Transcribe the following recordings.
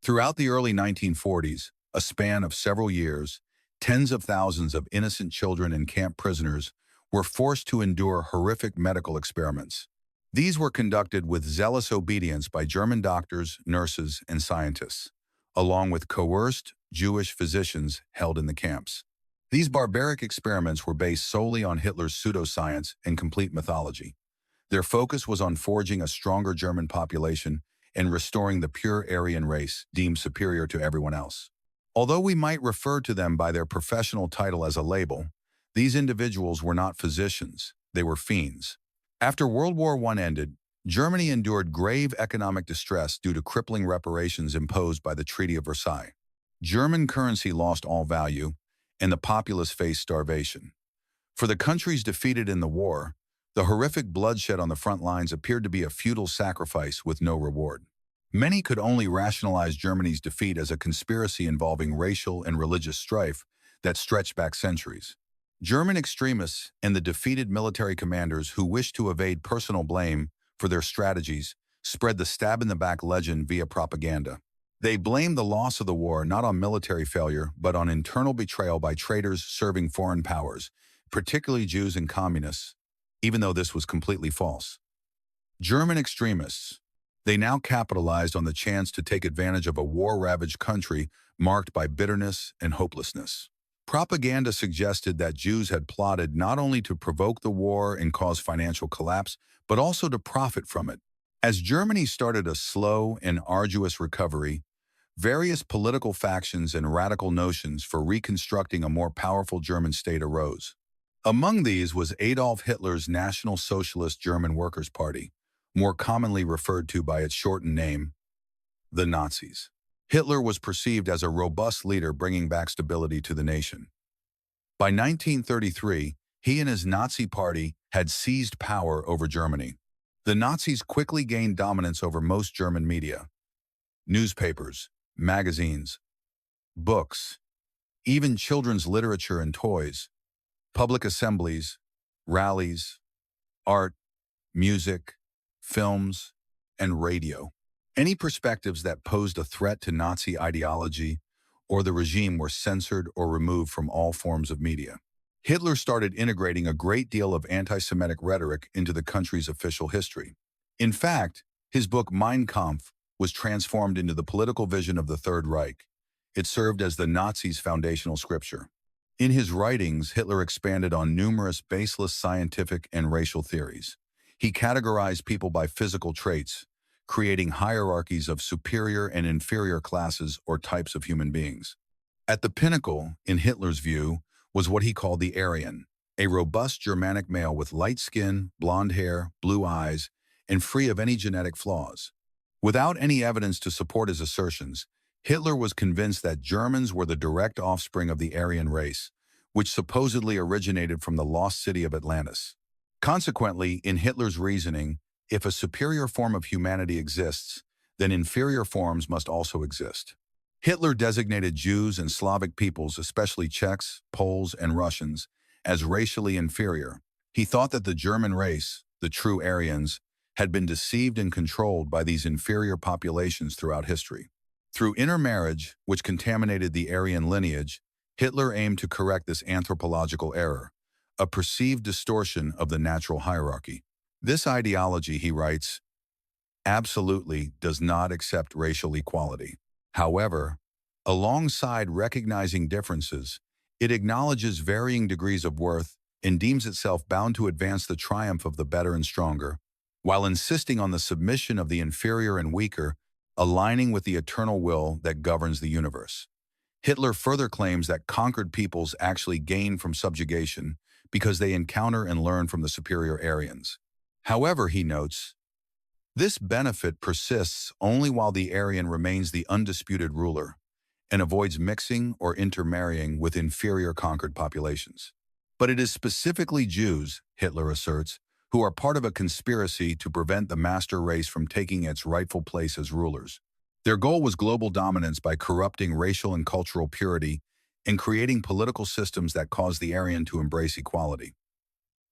Throughout the early 1940s, a span of several years, tens of thousands of innocent children and camp prisoners were forced to endure horrific medical experiments. These were conducted with zealous obedience by German doctors, nurses, and scientists, along with coerced Jewish physicians held in the camps. These barbaric experiments were based solely on Hitler's pseudoscience and complete mythology. Their focus was on forging a stronger German population and restoring the pure Aryan race deemed superior to everyone else. Although we might refer to them by their professional title as a label, these individuals were not physicians, they were fiends. After World War I ended, Germany endured grave economic distress due to crippling reparations imposed by the Treaty of Versailles. German currency lost all value, and the populace faced starvation. For the countries defeated in the war, the horrific bloodshed on the front lines appeared to be a futile sacrifice with no reward. Many could only rationalize Germany's defeat as a conspiracy involving racial and religious strife that stretched back centuries. German extremists and the defeated military commanders who wished to evade personal blame for their strategies spread the stab-in-the-back legend via propaganda. They blamed the loss of the war not on military failure, but on internal betrayal by traitors serving foreign powers, particularly Jews and communists, even though this was completely false. German extremists, they now capitalized on the chance to take advantage of a war-ravaged country marked by bitterness and hopelessness. Propaganda suggested that Jews had plotted not only to provoke the war and cause financial collapse, but also to profit from it. As Germany started a slow and arduous recovery, various political factions and radical notions for reconstructing a more powerful German state arose. Among these was Adolf Hitler's National Socialist German Workers' Party, more commonly referred to by its shortened name, the Nazis. Hitler was perceived as a robust leader bringing back stability to the nation. By 1933, he and his Nazi party had seized power over Germany. The Nazis quickly gained dominance over most German media, newspapers, magazines, books, even children's literature and toys, public assemblies, rallies, art, music, films, and radio. Any perspectives that posed a threat to Nazi ideology or the regime were censored or removed from all forms of media. Hitler started integrating a great deal of anti-Semitic rhetoric into the country's official history. In fact, his book Mein Kampf was transformed into the political vision of the Third Reich. It served as the Nazis' foundational scripture. In his writings, Hitler expanded on numerous baseless scientific and racial theories. He categorized people by physical traits, creating hierarchies of superior and inferior classes or types of human beings. At the pinnacle, in Hitler's view, was what he called the Aryan, a robust Germanic male with light skin, blonde hair, blue eyes, and free of any genetic flaws. Without any evidence to support his assertions, Hitler was convinced that Germans were the direct offspring of the Aryan race, which supposedly originated from the lost city of Atlantis. Consequently, in Hitler's reasoning, if a superior form of humanity exists, then inferior forms must also exist. Hitler designated Jews and Slavic peoples, especially Czechs, Poles, and Russians, as racially inferior. He thought that the German race, the true Aryans, had been deceived and controlled by these inferior populations throughout history. Through intermarriage, which contaminated the Aryan lineage, Hitler aimed to correct this anthropological error, a perceived distortion of the natural hierarchy. This ideology, he writes, absolutely does not accept racial equality. However, alongside recognizing differences, it acknowledges varying degrees of worth and deems itself bound to advance the triumph of the better and stronger, while insisting on the submission of the inferior and weaker, aligning with the eternal will that governs the universe. Hitler further claims that conquered peoples actually gain from subjugation because they encounter and learn from the superior Aryans. However, he notes, this benefit persists only while the Aryan remains the undisputed ruler and avoids mixing or intermarrying with inferior conquered populations. But it is specifically Jews, Hitler asserts, who are part of a conspiracy to prevent the master race from taking its rightful place as rulers. Their goal was global dominance by corrupting racial and cultural purity and creating political systems that cause the Aryan to embrace equality.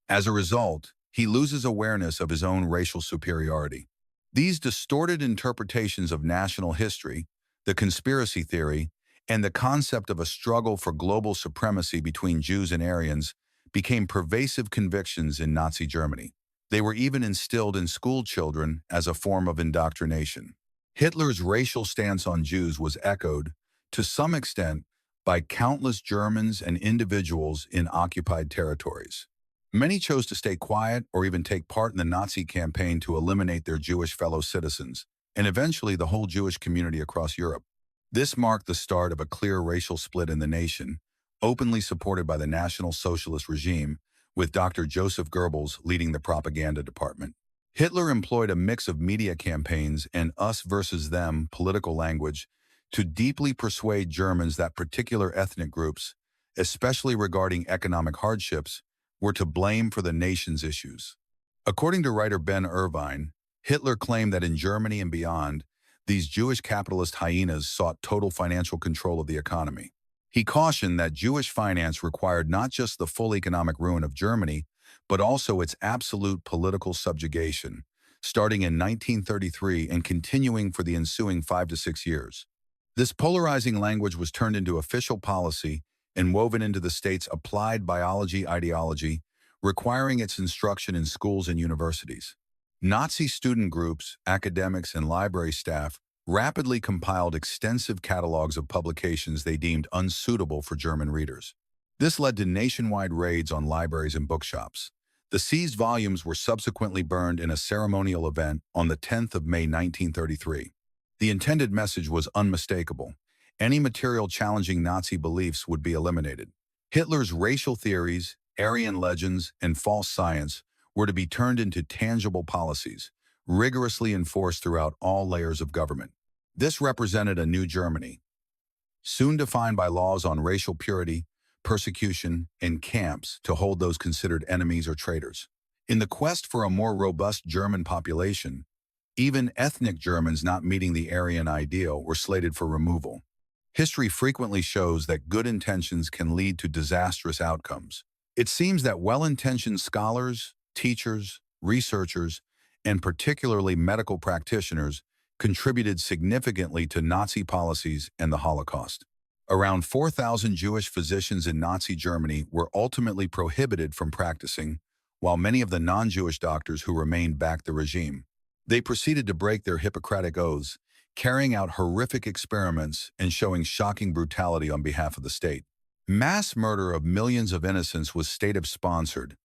As a result, he loses awareness of his own racial superiority. These distorted interpretations of national history, the conspiracy theory, and the concept of a struggle for global supremacy between Jews and Aryans became pervasive convictions in Nazi Germany. They were even instilled in school children as a form of indoctrination. Hitler's racial stance on Jews was echoed, to some extent, by countless Germans and individuals in occupied territories. Many chose to stay quiet or even take part in the Nazi campaign to eliminate their Jewish fellow citizens, and eventually the whole Jewish community across Europe. This marked the start of a clear racial split in the nation, openly supported by the National Socialist regime, with Dr. Joseph Goebbels leading the propaganda department. Hitler employed a mix of media campaigns and us versus them political language to deeply persuade Germans that particular ethnic groups, especially regarding economic hardships, were to blame for the nation's issues. According to writer Ben Irvine, Hitler claimed that in Germany and beyond, these Jewish capitalist hyenas sought total financial control of the economy. He cautioned that Jewish finance required not just the full economic ruin of Germany, but also its absolute political subjugation, starting in 1933 and continuing for the ensuing 5 to 6 years. This polarizing language was turned into official policy and woven into the state's applied biology ideology, requiring its instruction in schools and universities. Nazi student groups, academics, and library staff rapidly compiled extensive catalogs of publications they deemed unsuitable for German readers. This led to nationwide raids on libraries and bookshops. The seized volumes were subsequently burned in a ceremonial event on the 10th of May 1933. The intended message was unmistakable. Any material challenging Nazi beliefs would be eliminated. Hitler's racial theories, Aryan legends, and false science were to be turned into tangible policies, rigorously enforced throughout all layers of government. This represented a new Germany, soon defined by laws on racial purity, persecution, and camps to hold those considered enemies or traitors. In the quest for a more robust German population, even ethnic Germans not meeting the Aryan ideal were slated for removal. History frequently shows that good intentions can lead to disastrous outcomes. It seems that well-intentioned scholars, teachers, researchers, and particularly medical practitioners contributed significantly to Nazi policies and the Holocaust. Around 4,000 Jewish physicians in Nazi Germany were ultimately prohibited from practicing, while many of the non-Jewish doctors who remained backed the regime. They proceeded to break their Hippocratic oaths, carrying out horrific experiments and showing shocking brutality on behalf of the state. Mass murder of millions of innocents was state-sponsored,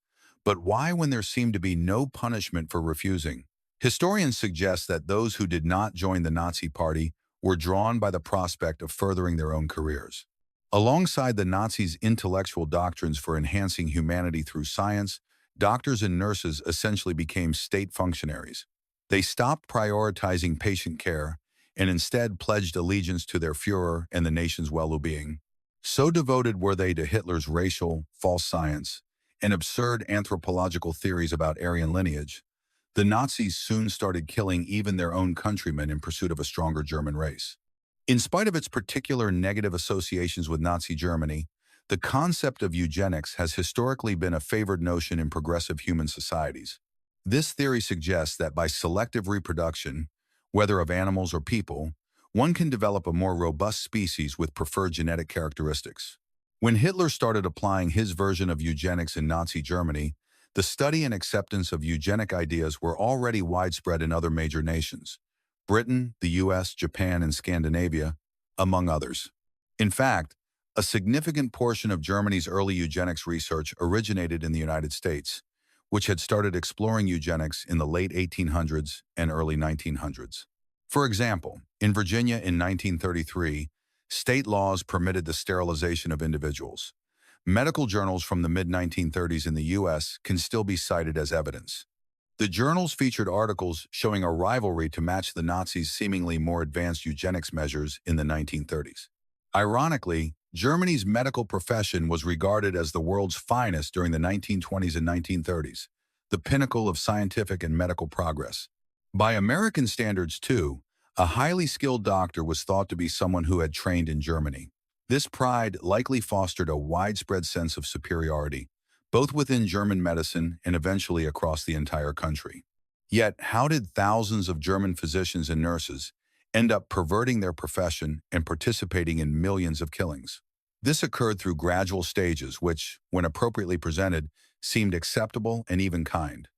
but why when there seemed to be no punishment for refusing? Historians suggest that those who did not join the Nazi Party were drawn by the prospect of furthering their own careers. Alongside the Nazis' intellectual doctrines for enhancing humanity through science, doctors and nurses essentially became state functionaries. They stopped prioritizing patient care and instead pledged allegiance to their Führer and the nation's well-being. So devoted were they to Hitler's racial, false science, and absurd anthropological theories about Aryan lineage, the Nazis soon started killing even their own countrymen in pursuit of a stronger German race. In spite of its particular negative associations with Nazi Germany, the concept of eugenics has historically been a favored notion in progressive human societies. This theory suggests that by selective reproduction, whether of animals or people, one can develop a more robust species with preferred genetic characteristics. When Hitler started applying his version of eugenics in Nazi Germany, the study and acceptance of eugenic ideas were already widespread in other major nations: Britain, the US, Japan, and Scandinavia, among others. In fact, a significant portion of Germany's early eugenics research originated in the United States, which had started exploring eugenics in the late 1800s and early 1900s. For example, in Virginia in 1933, state laws permitted the sterilization of individuals. Medical journals from the mid-1930s in the U.S. can still be cited as evidence. The journals featured articles showing a rivalry to match the Nazis' seemingly more advanced eugenics measures in the 1930s. Ironically, Germany's medical profession was regarded as the world's finest during the 1920s and 1930s, the pinnacle of scientific and medical progress. By American standards, too, a highly skilled doctor was thought to be someone who had trained in Germany. This pride likely fostered a widespread sense of superiority, both within German medicine and eventually across the entire country. Yet, how did thousands of German physicians and nurses, end up perverting their profession and participating in millions of killings. This occurred through gradual stages which, when appropriately presented, seemed acceptable and even kind.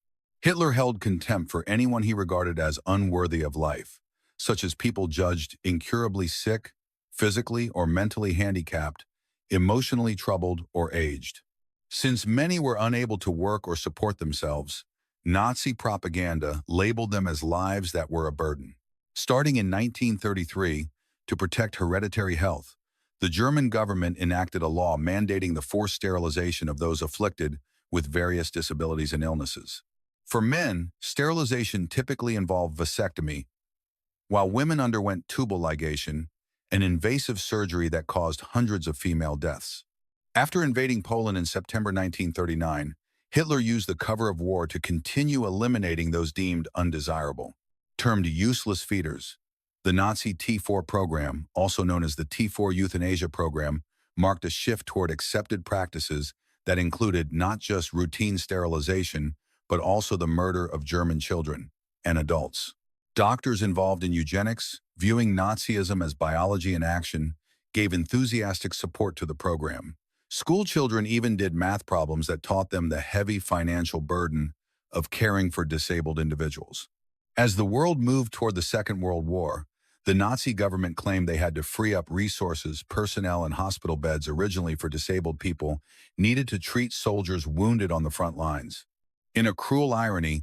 Hitler held contempt for anyone he regarded as unworthy of life, such as people judged incurably sick, physically or mentally handicapped, emotionally troubled, or aged. Since many were unable to work or support themselves, Nazi propaganda labeled them as lives that were a burden. Starting in 1933, to protect hereditary health, the German government enacted a law mandating the forced sterilization of those afflicted with various disabilities and illnesses. For men, sterilization typically involved vasectomy, while women underwent tubal ligation, an invasive surgery that caused hundreds of female deaths. After invading Poland in September 1939, Hitler used the cover of war to continue eliminating those deemed undesirable. Termed useless feeders, the Nazi T4 program, also known as the T4 euthanasia program, marked a shift toward accepted practices that included not just routine sterilization, but also the murder of German children and adults. Doctors involved in eugenics, viewing Nazism as biology in action, gave enthusiastic support to the program. School children even did math problems that taught them the heavy financial burden of caring for disabled individuals. As the world moved toward the Second World War, the Nazi government claimed they had to free up resources, personnel, and hospital beds originally for disabled people needed to treat soldiers wounded on the front lines. In a cruel irony,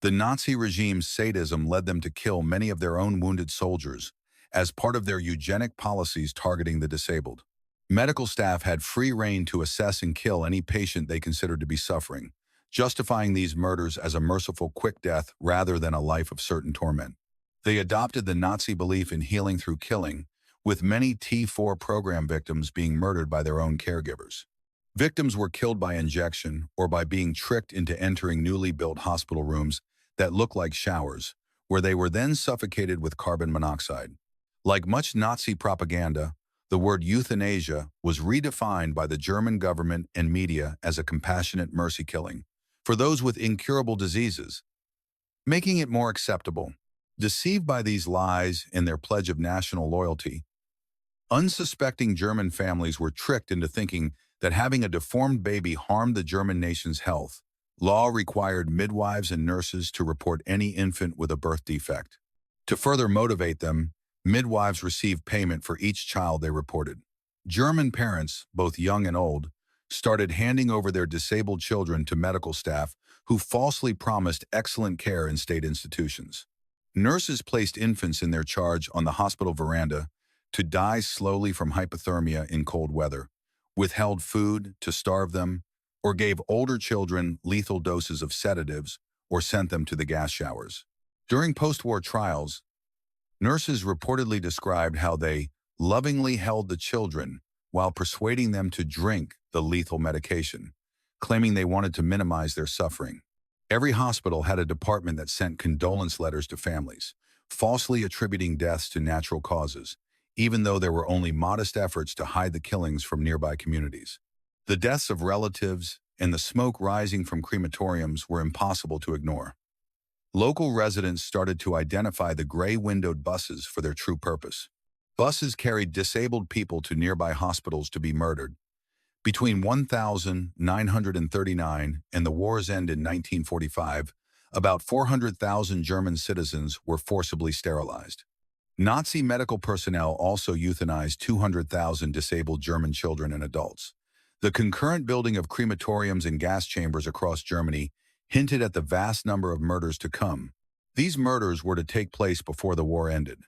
the Nazi regime's sadism led them to kill many of their own wounded soldiers as part of their eugenic policies targeting the disabled. Medical staff had free rein to assess and kill any patient they considered to be suffering, justifying these murders as a merciful quick death rather than a life of certain torment. They adopted the Nazi belief in healing through killing, with many T4 program victims being murdered by their own caregivers. Victims were killed by injection or by being tricked into entering newly built hospital rooms that looked like showers, where they were then suffocated with carbon monoxide. Like much Nazi propaganda, the word euthanasia was redefined by the German government and media as a compassionate mercy killing for those with incurable diseases, making it more acceptable. Deceived by these lies and their pledge of national loyalty, unsuspecting German families were tricked into thinking that having a deformed baby harmed the German nation's health. Law required midwives and nurses to report any infant with a birth defect. To further motivate them, midwives received payment for each child they reported. German parents, both young and old, started handing over their disabled children to medical staff who falsely promised excellent care in state institutions. Nurses placed infants in their charge on the hospital veranda to die slowly from hypothermia in cold weather, withheld food to starve them, or gave older children lethal doses of sedatives or sent them to the gas showers. During post-war trials, nurses reportedly described how they lovingly held the children while persuading them to drink the lethal medication, claiming they wanted to minimize their suffering. Every hospital had a department that sent condolence letters to families, falsely attributing deaths to natural causes, even though there were only modest efforts to hide the killings from nearby communities. The deaths of relatives and the smoke rising from crematoriums were impossible to ignore. Local residents started to identify the gray-windowed buses for their true purpose. Buses carried disabled people to nearby hospitals to be murdered. Between 1939 and the war's end in 1945, about 400,000 German citizens were forcibly sterilized. Nazi medical personnel also euthanized 200,000 disabled German children and adults. The concurrent building of crematoriums and gas chambers across Germany hinted at the vast number of murders to come. These murders were to take place before the war ended.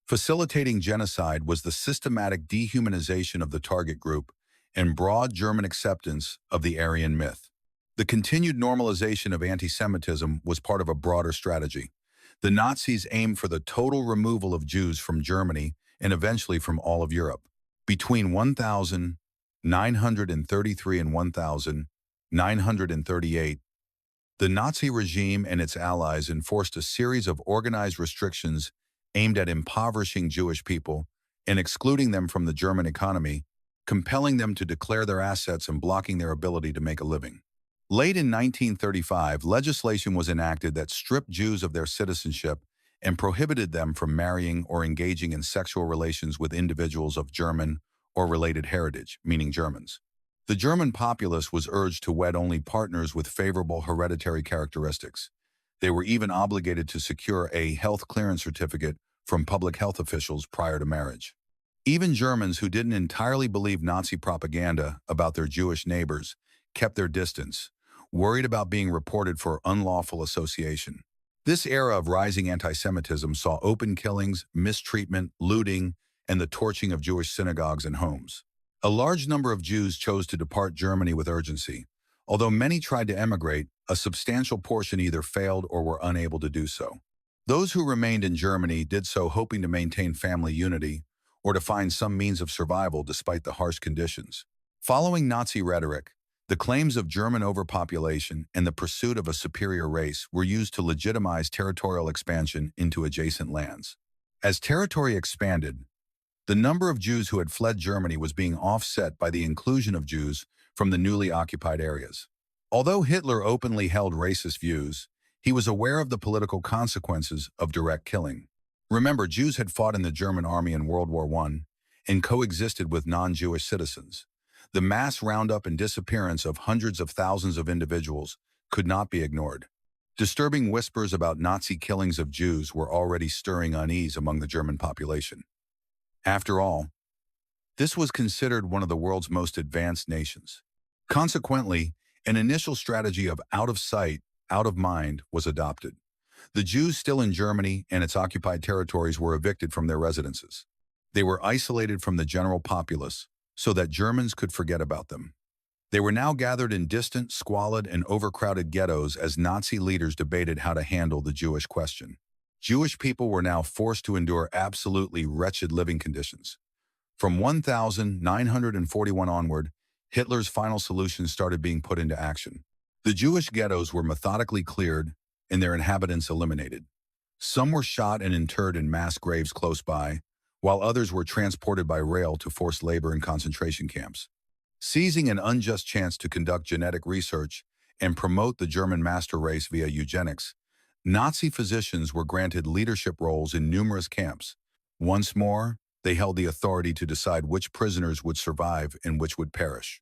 Facilitating genocide was the systematic dehumanization of the target group and broad German acceptance of the Aryan myth. The continued normalization of anti-Semitism was part of a broader strategy. The Nazis aimed for the total removal of Jews from Germany and eventually from all of Europe. Between 1933 and 1938, the Nazi regime and its allies enforced a series of organized restrictions aimed at impoverishing Jewish people and excluding them from the German economy, compelling them to declare their assets and blocking their ability to make a living. Late in 1935, legislation was enacted that stripped Jews of their citizenship and prohibited them from marrying or engaging in sexual relations with individuals of German or related heritage, meaning Germans. The German populace was urged to wed only partners with favorable hereditary characteristics. They were even obligated to secure a health clearance certificate from public health officials prior to marriage. Even Germans who didn't entirely believe Nazi propaganda about their Jewish neighbors kept their distance, worried about being reported for unlawful association. This era of rising anti-Semitism saw open killings, mistreatment, looting, and the torching of Jewish synagogues and homes. A large number of Jews chose to depart Germany with urgency. Although many tried to emigrate, a substantial portion either failed or were unable to do so. Those who remained in Germany did so hoping to maintain family unity or to find some means of survival despite the harsh conditions. Following Nazi rhetoric, the claims of German overpopulation and the pursuit of a superior race were used to legitimize territorial expansion into adjacent lands. As territory expanded, the number of Jews who had fled Germany was being offset by the inclusion of Jews from the newly occupied areas. Although Hitler openly held racist views, he was aware of the political consequences of direct killing. Remember, Jews had fought in the German army in World War I and coexisted with non-Jewish citizens. The mass roundup and disappearance of hundreds of thousands of individuals could not be ignored. Disturbing whispers about Nazi killings of Jews were already stirring unease among the German population. After all, this was considered one of the world's most advanced nations. Consequently, an initial strategy of out of sight, out of mind was adopted. The Jews still in Germany and its occupied territories were evicted from their residences. They were isolated from the general populace so that Germans could forget about them. They were now gathered in distant, squalid, and overcrowded ghettos as Nazi leaders debated how to handle the Jewish question. Jewish people were now forced to endure absolutely wretched living conditions. From 1941 onward, Hitler's final solutions started being put into action. The Jewish ghettos were methodically cleared and their inhabitants eliminated. Some were shot and interred in mass graves close by, while others were transported by rail to forced labor in concentration camps. Seizing an unjust chance to conduct genetic research and promote the German master race via eugenics, Nazi physicians were granted leadership roles in numerous camps. Once more, they held the authority to decide which prisoners would survive and which would perish.